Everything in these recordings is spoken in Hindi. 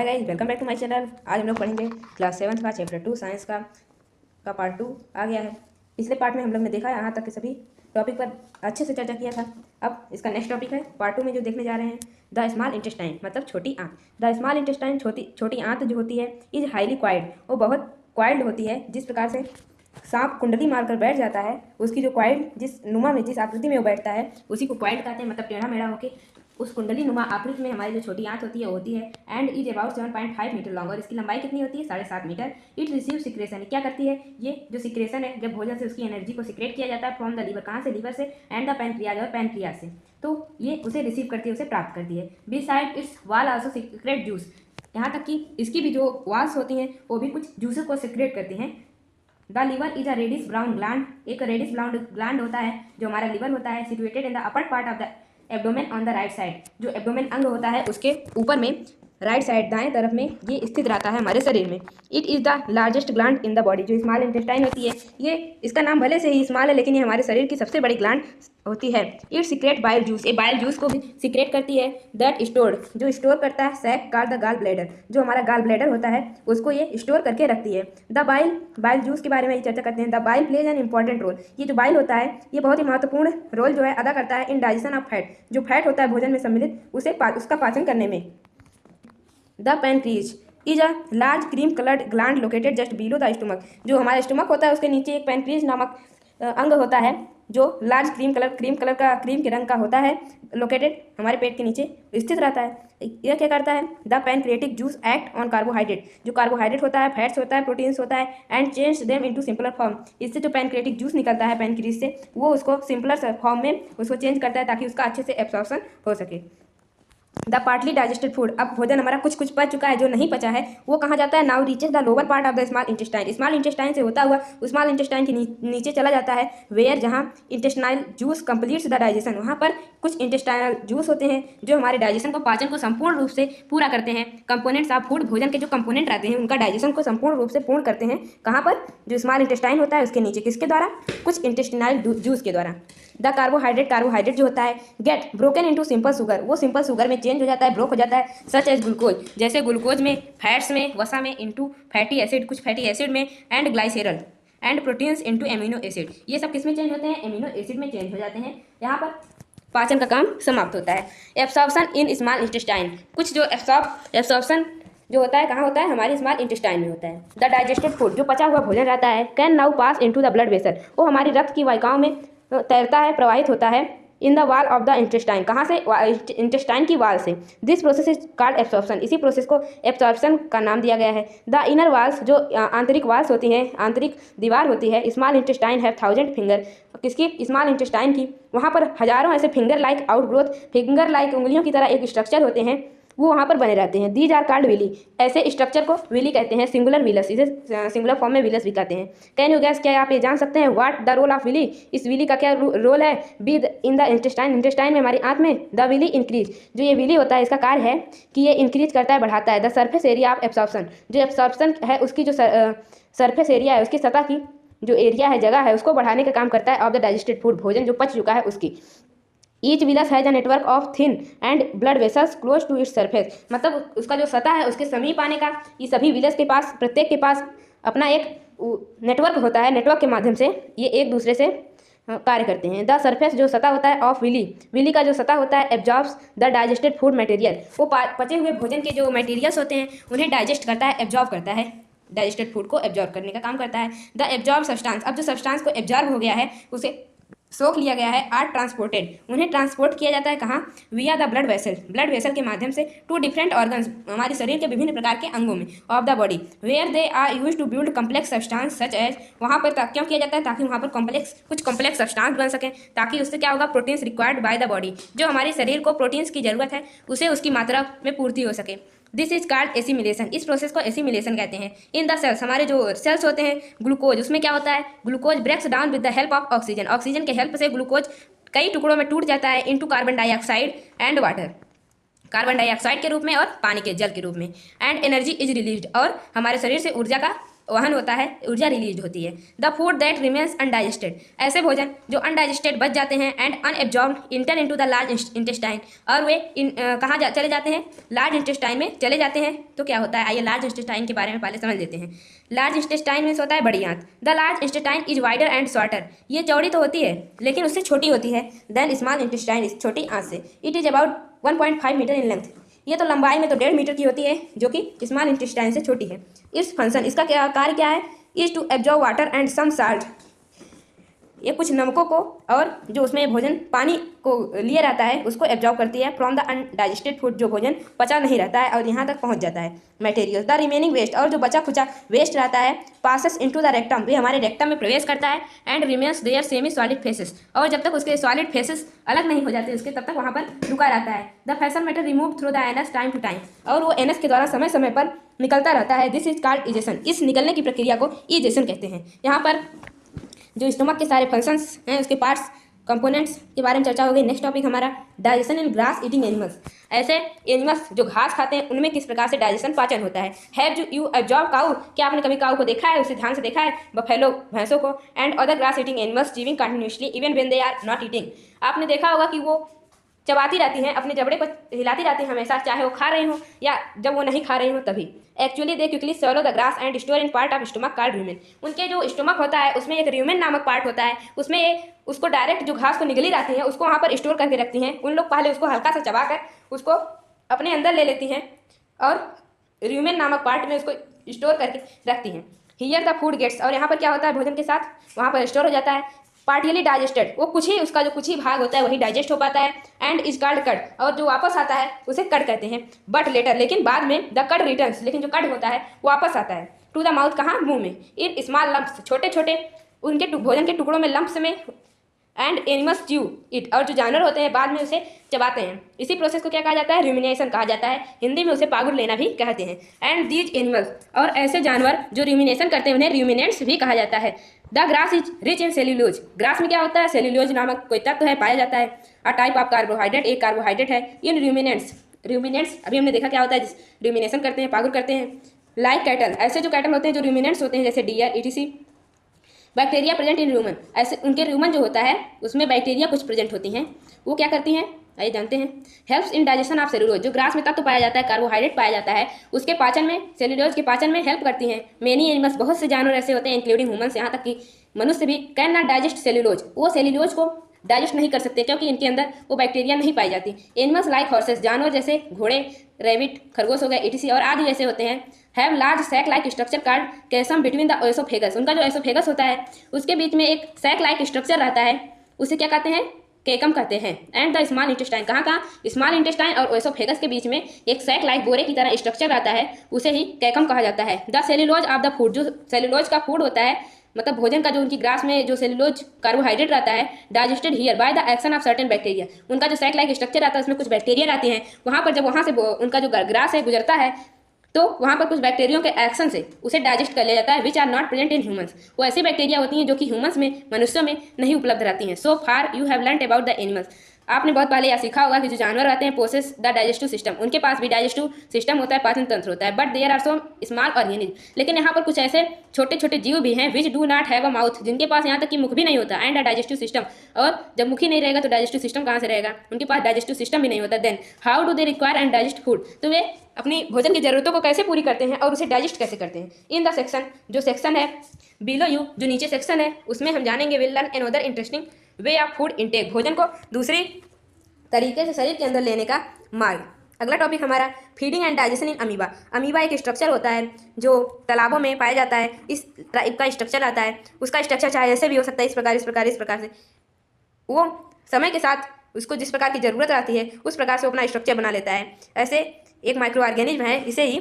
Hi guys, welcome back to my channel. आज हम लोग पढ़ेंगे क्लास 7 का चैप्टर 2 साइंस का पार्ट 2 आ गया है। पिछले पार्ट में हम लोग ने देखा यहाँ तक के सभी टॉपिक पर अच्छे से चर्चा किया था। अब इसका नेक्स्ट टॉपिक है पार्ट 2 में जो देखने जा रहे हैं, द स्मॉल इंटेस्टाइन, मतलब छोटी आंत। द स्मॉल इंटेस्टाइन, छोटी आंत जो होती है, इज हाईली क्वाइल्ड, वो बहुत क्वाइल्ड होती है। जिस प्रकार से सांप कुंडली मारकर बैठ जाता है, उसकी जो क्वाइल्ड जिस नुमा में, जिस आकृति में वो बैठता है, उसी को क्वाइल्ड कहते हैं, मतलब टेढ़ा मेढ़ा होके उस कुंडली नुमा आकृति में हमारी जो छोटी आंत होती है वो होती है। And is about 7.5 metre long, और इसकी लंबाई कितनी होती है? 7.5 मीटर। इट रिसीव सिक्रेशन, क्या करती है ये जो सिक्रेशन है, जब भोजन से उसकी एनर्जी को सिक्रेट किया जाता है फ्रॉम द लीवर, कहाँ से? लीवर से, एंड द पैनक्रियाज, और पैनक्रियाज से, तो ये उसे रिसीव करती है, उसे प्राप्त करती है। बिसाइड इट्स वाल आल्सो सिक्रेट जूस, यहाँ तक कि इसकी भी जो वाल्स होती हैं वो भी कुछ जूसेस को सिक्रेट करती हैं। The liver is a reddish brown gland, एक रेडिश ब्राउन ग्लैंड होता है जो हमारा लीवर होता है, situated in the upper part of the abdomen on the right side, जो एब्डोमेन अंग होता है उसके ऊपर में, राइट साइड दाएं तरफ में ये स्थित रहता है हमारे शरीर में। It is the largest gland in the body, जो स्मॉल इंटेस्टाइन होती है, ये इसका नाम भले से ही स्मॉल है लेकिन ये हमारे शरीर की सबसे बड़ी ग्लैंड होती है। इट सीक्रेट बाइल जूस, ये बाइल जूस को भी सीक्रेट करती है। दैट स्टोर्ड, जो स्टोर करता है sac called the gall bladder, जो हमारा गॉल ब्लैडर होता है उसको ये स्टोर करके रखती है। द बाइल जूस के बारे में ये चर्चा करते हैं। The bile plays an important role, ये जो बाइल होता है ये बहुत ही महत्वपूर्ण रोल जो है अदा करता है इन डाइजेशन ऑफ फैट, जो फैट होता है भोजन में सम्मिलित उसका पाचन करने में। The pancreas is a large cream coloured gland located just below the stomach, जो हमारा स्टमक होता है उसके नीचे एक पैनक्रीज नामक अंग होता है जो लार्ज क्रीम के रंग का होता है, लोकेटेड हमारे पेट के नीचे स्थित रहता है। यह क्या करता है? The pancreatic juice act on carbohydrate, जो कार्बोहाइड्रेट होता है, फैट्स होता है, प्रोटीन्स होता है, and change them into simpler form, इससे जो पैनक्रिएटिक जूस निकलता है पैनक्रीज से, वो उसको सिंपलर फॉर्म में उसको चेंज करता है ताकि उसका अच्छे से एब्सॉर्प्शन हो सके। द पार्टली डाइजेस्टेड फूड, अब भोजन हमारा कुछ पच चुका है, जो नहीं पचा है वो कहाँ जाता है? Now reaches the lower part of the small intestine, small intestine से होता हुआ स्मॉल इंटेस्टाइन के नीचे चला जाता है। वेयर, जहाँ intestinal juice completes the digestion, वहाँ पर कुछ इंटेस्टाइनल जूस होते हैं जो हमारे डाइजेशन को, पाचन को संपूर्ण रूप से पूरा करते हैं। कंपोनेंट्स ऑफ फूड, भोजन के जो कंपोनेंट रहते हैं उनका डाइजेशन को संपूर्ण रूप से पूर्ण करते हैं। कहाँ पर? जो स्मॉल इंटेस्टाइन होता है उसके नीचे, किसके द्वारा? कुछ इंटेस्टाइनल जूस के द्वारा। द कार्बोहाइड्रेट जो होता है get broken into simple sugar, वो सिंपल शुगर में चेंज हो जाता है, ब्रोक हो जाता है। सच एज ग्लूकोज, जैसे ग्लूकोज में, फैट्स में, वसा में, इनटू फैटी एसिड, कुछ फैटी एसिड में, and glycerol and proteins into amino acid, ये सब किस में चेंज होते हैं? एमिनो एसिड में चेंज हो जाते हैं। यहाँ पर पाचन का काम समाप्त होता है। एब्सॉर्प्शन इन स्मॉल इंटेस्टाइन, कुछ जो एब्सॉर्प्शन जो होता है कहाँ होता है? हमारे स्मॉल इंटेस्टाइन में होता है। द डाइजेस्टेड फूड, जो पचा हुआ भोजन रहता है, can now pass into the blood vessel, वो हमारी रक्त की वाहिकाओं में तैरता है, प्रवाहित होता है। In the wall of the intestine, कहाँ से? इंटेस्टाइन की वाल से। This process is called absorption, इसी प्रोसेस को एब्सॉर्प्शन का नाम दिया गया है। द इनर वाल्स, जो आंतरिक वाल्स होती हैं, आंतरिक दीवार होती है, स्मॉल इंटेस्टाइन हैव 1000 फिंगर, किसकी? स्मॉल इंटेस्टाइन की, वहाँ पर हजारों ऐसे finger like outgrowth, finger like उंगलियों की तरह एक स्ट्रक्चर होते हैं, वो वहाँ पर बने रहते हैं। दीज आर कॉल्ड विली, ऐसे स्ट्रक्चर को विली कहते हैं, सिंगुलर विलस, इसे सिंगुलर फॉर्म में विलस भी कहते हैं। कैन यू गैस, क्या आप ये जान सकते हैं what the role of villi, इस विली का क्या रोल है? बी इन द इंटेस्टाइन में, हमारी आंत में। द विली इंक्रीज, जो ये विली होता है इसका कार्य है कि ये इंक्रीज करता है, बढ़ाता है। The surface area of absorption, जो एब्सॉर्प्शन है उसकी जो सरफेस एरिया है, उसकी सतह की जो एरिया है, जगह है, उसको बढ़ाने का काम करता है। ऑफ द डाइजेस्टेड फूड, भोजन जो पच चुका है उसकी। Each villus has a network of thin and blood vessels close to its surface, मतलब उसका जो सतह है उसके समीप आने का, ये सभी विलस के पास, प्रत्येक के पास अपना एक नेटवर्क होता है, नेटवर्क के माध्यम से ये एक दूसरे से कार्य करते हैं। द सरफेस, जो सतह होता है ऑफ विली का जो सतह होता है, absorbs the digested food material, वो पचे हुए भोजन के जो मटेरियल्स होते हैं उन्हें डाइजेस्ट करता है, एब्जॉर्ब करता है, डाइजेस्टेड फूड को एब्जॉर्ब करने का काम करता है। द एब्जॉर्ब सब्सटेंस, अब जो सब्सटेंस को एब्जॉर्ब हो गया है, उसे सोख लिया गया है, आर ट्रांसपोर्टेड, उन्हें ट्रांसपोर्ट किया जाता है कहाँ? विया द ब्लड वेसल के माध्यम से टू डिफरेंट ऑर्गन्स, हमारे शरीर के विभिन्न प्रकार के अंगों में, of the body, where they are use to build complex substance such as, वहाँ पर क्यों किया जाता है? ताकि वहाँ पर कुछ कॉम्प्लेक्स सब्सटेंस बन सकें, ताकि उससे क्या होगा? Proteins required by the body, जो हमारे शरीर को प्रोटीन्स की जरूरत है उसे उसकी मात्रा में पूर्ति हो सके। दिस इज कॉल्ड एसिमिलेशन, इस प्रोसेस को एसिमिलेशन कहते हैं। इन द सेल्स, हमारे जो सेल्स होते हैं, ग्लूकोज, उसमें क्या होता है? Glucose breaks down with the help of oxygen, oxygen के हेल्प से ग्लूकोज कई टुकड़ों में टूट जाता है, into carbon dioxide and water, carbon dioxide के रूप में और पानी के जल के रूप में। एंड एनर्जी इज रिलीज्ड, और हमारे शरीर से ऊर्जा का वहन होता है, ऊर्जा रिलीज होती है। The food that remains undigested, ऐसे भोजन जो अनडाइजेस्टेड बच जाते हैं and unabsorbed inter into the large intestine, और वे कहाँ चले जाते हैं, लार्ज इंटेस्टाइन में चले जाते हैं। तो क्या होता है, आइए लार्ज इंटेस्टाइन के बारे में पहले समझ लेते हैं। लार्ज इंटेस्टाइन में होता है बड़ी आंत। The large intestine is wider and shorter, ये चौड़ी तो होती है लेकिन उससे छोटी होती है देन स्मॉल इंटेस्टाइन, इस छोटी आंत से। It is about 1.5 metre in length, ये तो लंबाई में तो 1.5 मीटर की होती है, जो कि स्मॉल इंटेस्टाइन से छोटी है। इस फंक्शन, इसका क्या कार्य क्या है, is to absorb water and some salt, ये कुछ नमकों को और जो उसमें भोजन पानी को लिए रहता है उसको एब्जॉर्ब करती है फ्रॉम द अनडाइजेस्टेड फूड, जो भोजन पचा नहीं रहता है और यहाँ तक पहुँच जाता है। मटेरियल, द रिमेनिंग वेस्ट, और जो बचा खुचा वेस्ट रहता है पासेस इनटू द रेक्टम, वे हमारे रेक्टम में प्रवेश करता है and remains there semi solid faeces, और जब तक उसके सॉलिड फेसेस अलग नहीं हो जाते उसके तब तक वहाँ पर रुका रहता है। The faecal matter remove through the anus time to time, और वो एनस के द्वारा समय समय पर निकलता रहता है। दिस इज कॉल्ड इजेशन, इस निकलने की प्रक्रिया को इजेशन कहते हैं। यहाँ पर जो स्टमक के सारे फंक्शंस हैं, उसके पार्ट्स, कंपोनेंट्स के बारे में चर्चा हो गई। नेक्स्ट टॉपिक हमारा डाइजेशन इन ग्रास ईटिंग एनिमल्स, ऐसे एनिमल्स जो घास खाते हैं उनमें किस प्रकार से डाइजेशन पाचन होता है। हैव यू एब्जॉर्ब काऊ, क्या आपने कभी काऊ को देखा है, उसे ध्यान से देखा है, बफेलो भैंसों को, and other grass eating animals living continuously even when they are not eating, आपने देखा होगा कि वो चबाती रहती हैं, अपने जबड़े को हिलाती रहती हैं हमेशा, चाहे वो खा रही हो या जब वो नहीं खा रही हो तभी। Actually they quickly swallow the grass and store in part of stomach called rumen, उनके जो स्टमक होता है उसमें एक रूमेन नामक पार्ट होता है, उसमें ये उसको डायरेक्ट जो घास को निगली रहती है उसको वहाँ पर स्टोर करके रखती हैं। उन लोग पहले उसको हल्का सा चबा कर उसको अपने अंदर ले लेती हैं और रूमेन नामक पार्ट में उसको स्टोर करके रखती हैं। हियर द फूड गेट्स, और यहाँ पर क्या होता है, भोजन के साथ वहाँ पर स्टोर हो जाता है। पार्टियली डाइजेस्टेड, वो कुछ ही, उसका जो कुछ ही भाग होता है वही डाइजेस्ट हो पाता है। एंड इज कॉल्ड कड, और जो वापस आता है उसे कड कहते हैं। बट लेटर, लेकिन बाद में, द कड रिटर्न्स, लेकिन जो कड होता है वापस आता है टू द माउथ, कहाँ, मुंह में। इन स्मॉल लम्प्स, छोटे छोटे उनके भोजन के टुकड़ों में, लम्प्स में। एंड एनिमल्स च्यू इट, और जो जानवर होते हैं बाद में उसे चबाते हैं। इसी प्रोसेस को क्या कहा जाता है, रूमिनेशन कहा जाता है, हिंदी में उसे पागुर लेना भी कहते हैं। एंड दीज एनिमल्स, और ऐसे जानवर जो रूमिनेशन करते हैं उन्हें रूमिनेंट्स भी कहा जाता है। The grass is rich in cellulose, grass में क्या होता है, सेल्यूलोज नामक कोई तत्व है, पाया जाता है। अ टाइप ऑफ कार्बोहाइड्रेट, एक कार्बोहाइड्रेट है। इन रूमिनेंट्स, रूमिनेंट्स अभी हमने देखा क्या होता है, रूमिनेशन करते हैं, पागुर करते हैं। लाइक कैटल, ऐसे जो कैटल होते हैं जो रूमिनेंट्स होते हैं, जैसे deer, ETC. Bacteria present in rumen, ऐसे उनके रूमन जो होता है उसमें बैक्टीरिया कुछ प्रेजेंट होती हैं, वो क्या करती हैं, आइए जानते हैं। Helps in digestion of cellulose, जो ग्रास में तत्व पाया जाता है, कार्बोहाइड्रेट पाया जाता है, उसके पाचन में, सेलुलोज के पाचन में हेल्प करती हैं। मेनी एनिमल्स, बहुत से जानवर ऐसे होते हैं इंक्लूडिंग ह्यूमन्स, यहाँ तक कि मनुष्य भी, कैन नॉट डाइजेस्ट सेलुलोज, वो सेलुलोज को डाइजेस्ट नहीं कर सकते क्योंकि इनके अंदर वो बैक्टीरिया नहीं पाई जाती। एनिमल्स लाइक हॉर्सेस, जानवर जैसे घोड़े, रैबिट, खरगोश हो गए, ईटीसी और आदि जैसे होते हैं। Have large sac like structure called caecum between the oesophagus, उनका जो एसोफेगस होता है उसके बीच में एक सैक लाइक स्ट्रक्चर रहता है, उसे क्या कहते हैं, केकम कहते हैं। एंड द स्मॉल इंटेस्टाइन, कहाँ कहाँ, स्मॉल इंटेस्टाइन और ओएसोफेगस के बीच में एक सैक लाइक बोरे की तरह स्ट्रक्चर रहता है, उसे ही केकम कहा जाता है। The cellulose of the food, जो सेलुलोज का फूड होता है, मतलब भोजन का जो उनकी ग्रास में जो सेलुलोज कार्बोहाइड्रेट रहता है, digested here by the action of certain bacteria, उनका जो सैक लाइक स्ट्रक्चर रहता है उसमें कुछ बैक्टीरिया रहती हैं, वहाँ पर जब वहाँ से उनका जो ग्रास है गुजरता है तो वहाँ पर कुछ बैक्टीरियों के एक्शन से उसे डाइजेस्ट कर लिया जाता है, which are not present in humans, वो ऐसी बैक्टीरिया होती हैं जो कि ह्यूमंस में, मनुष्यों में नहीं उपलब्ध रहती हैं। So far you have learned about the animals, आपने बहुत पहले यह सीखा होगा कि जो जानवर रहते हैं पोसेस द डाइजेस्टिव सिस्टम, उनके पास भी डाइजेस्टिव सिस्टम होता है, पाचन तंत्र होता है। But there are so small organism, लेकिन यहाँ पर कुछ ऐसे छोटे छोटे जीव भी हैं which do not have a mouth, जिनके पास यहाँ तक कि मुख भी नहीं होता, एंड अ डाइजेस्टिव सिस्टम, और जब मुख ही नहीं रहेगा तो डाइजेस्टिव सिस्टम कहाँ से रहेगा, उनके पास डाइजेस्टिव सिस्टम भी नहीं होता। Then how do they require and digest food, तो वे अपनी भोजन की जरूरतों को कैसे पूरी करते हैं और उसे डाइजेस्ट कैसे करते हैं। इन द सेक्शन, जो सेक्शन है बिलो यू, जो नीचे सेक्शन है उसमें हम जानेंगे will learn another interesting way of food intake, भोजन को दूसरी तरीके से शरीर के अंदर लेने का मार्ग। अगला टॉपिक हमारा feeding and digestion in amoeba. Amoeba एक स्ट्रक्चर होता है जो तालाबों में पाया जाता है, इस टाइप का स्ट्रक्चर आता है। उसका स्ट्रक्चर चाहे ऐसे भी हो सकता है, इस प्रकार इस प्रकार इस प्रकार से, वो समय के साथ उसको जिस प्रकार की ज़रूरत आती है उस प्रकार से वो अपना स्ट्रक्चर बना लेता है। ऐसे एक माइक्रो ऑर्गेनिज्म है, इसे ही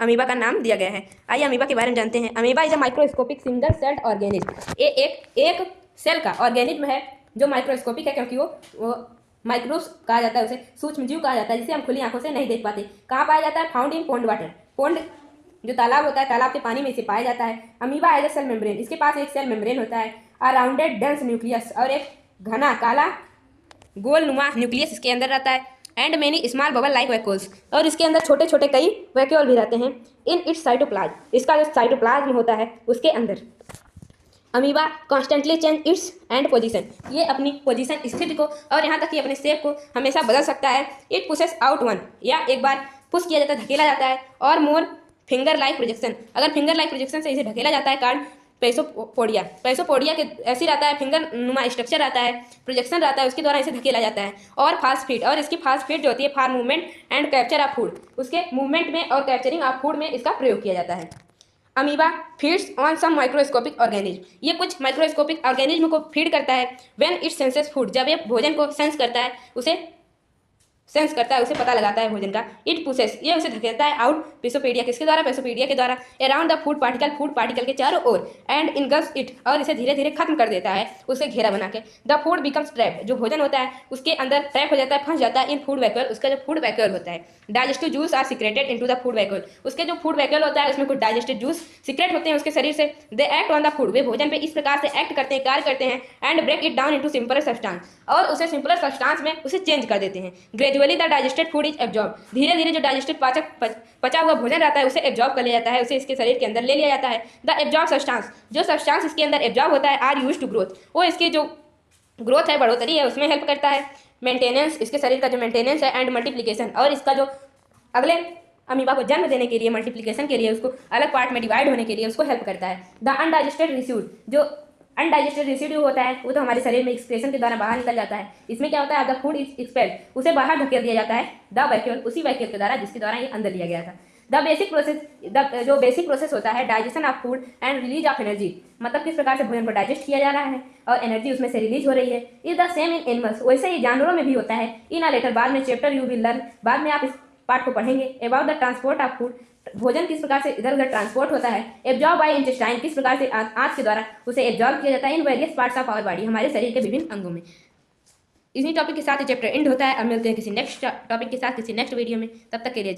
अमीबा का नाम दिया गया है। आइए अमीबा के बारे में जानते हैं। Amoeba is a microscopic single celled organism, ये एक सेल का ऑर्गेनिज्म है जो माइक्रोस्कोपिक है, क्योंकि वो माइक्रोस कहा जाता है, उसे सूक्ष्म जीव कहा जाता है, जिसे हम खुली आंखों से नहीं देख पाते। कहाँ पाया जाता है, found in pond water, pond जो तालाब होता है, तालाब के पानी में इसे पाया जाता है। Amoeba has a cell membrane, इसके पास एक सेल मेम्ब्रेन होता है, अ राउंडेड डेंस न्यूक्लियस, और एक घना काला गोल नुमा न्यूक्लियस इसके अंदर रहता है। And many small bubble like vacuoles, और इसके अंदर छोटे छोटे कई वैक्यूल भी रहते हैं। इन इट्स साइटोप्लाज्म, इसका जो साइटोप्लाज्म होता है उसके अंदर amoeba constantly change it's and position, ये अपनी पोजीशन स्थिति को और यहाँ तक कि अपने शेप को हमेशा बदल सकता है। इट पुशेस आउट वन, या एक बार पुश किया जाता है, धकेला जाता है, और मोर फिंगर लाइक प्रोजेक्शन, अगर फिंगर लाइक प्रोजेक्शन से इसे ढकेला जाता है कारण पैसोपोडिया, पैसोपोडिया के ऐसी रहता है, फिंगर नुमा स्ट्रक्चर रहता है, प्रोजेक्शन रहता है, उसके द्वारा इसे धकेला जाता है। और फास्ट फीड, और इसकी फास्ट फीड जो होती है for movement and capture of food, उसके मूवमेंट में और कैप्चरिंग ऑफ फूड में इसका प्रयोग किया जाता है। Amoeba feeds on some microscopic organism, ये कुछ माइक्रोस्कोपिक ऑर्गेनिज्म को फीड करता है। व्हेन इट सेंसेस फूड, जब ये भोजन को सेंस करता है, उसे सेंस करता है, उसे पता लगाता है भोजन का। इट पुशेस, ये उसे धकेलता है आउट पैसोपेडिया, किसके द्वारा? पैसोपेडिया के द्वारा, अराउंड द फूड पार्टिकल के चारों ओर, एंड इनगल्फ्स इट, और इसे धीरे धीरे खत्म कर देता है उसे घेरा बना के। द फूड बिकम्स ट्रैप्ड, जो भोजन होता है उसके अंदर ट्रैप हो जाता है, फंस जाता है इन फूड वैक्यूल, उसका जो फूड वैक्यूल होता है। Digestive juice are secreted into the food vacuole, उसके जो फूड वैक्यूल होता है उसमें कुछ डाइजेस्टिव जूस सीक्रेट होते हैं उसके शरीर से। They act on the food, वे भोजन पे इस प्रकार से एक्ट करते हैं, कार्य करते हैं, and break it down into simpler substance, और उसे सिंपलर सब्सटेंस में उसे चेंज कर देते हैं। Gradually the digested food is absorb, धीरे धीरे जो डाइजेस्टेड पचा हुआ भोजन रहता है उसे एब्जॉर्ब कर लिया जाता है, उसे इसके शरीर के अंदर ले लिया जाता है। द एब्जॉर्ब सब्सटेंस, जो सब्सटेंस इसके अंदर एब्जॉर्ब होता है, आर यूज टू ग्रोथ, वो इसकी जो ग्रोथ है, बढ़ोतरी है, उसमें हेल्प करता है। मेंटेनेंस, इसके शरीर का जो मेंटेनेंस है, एंड मल्टीप्लिकेशन, और इसका जो अगले अमीबा को जन्म देने के लिए, मल्टीप्लिकेशन के लिए, उसको अलग पार्ट में डिवाइड होने के लिए उसको हेल्प करता है। द अनडाइजेस्टेड रिसीड, जो अनडाइजेस्टेड रेसिड्यू होता है वो तो हमारे शरीर में एक्सक्रेशन के द्वारा बाहर निकल जाता है। इसमें क्या होता है? द फूड इज एक्सपेल्ड, उसे बाहर धकेल दिया जाता है द वैक्यूल, उसी वैक्यूल के द्वारा जिसके द्वारा ये अंदर लिया गया था। द बेसिक प्रोसेस, जो बेसिक प्रोसेस होता है digestion of food and release of energy, मतलब किस प्रकार से भोजन को डाइजेस्ट किया जा रहा है और एनर्जी उसमें से रिलीज हो रही है। Is the same in animals, वैसे ही जानवरों में भी होता है। इन अ लेटर, बाद में चैप्टर यू विल लर्न, बाद में आप इस पार्ट को पढ़ेंगे। About the transport of food, भोजन किस प्रकार से इधर उधर ट्रांसपोर्ट होता है। एब्जॉर्ब बाय इंटेस्टाइन, किस प्रकार से आंत के द्वारा उसे एब्जॉर्ब किया जाता है in various parts of our body, हमारे शरीर के विभिन्न अंगों में। इसी टॉपिक के साथ ये चैप्टर एंड होता है। अब मिलते हैं किसी नेक्स्ट टॉपिक के साथ किसी नेक्स्ट वीडियो में, तब तक के लिए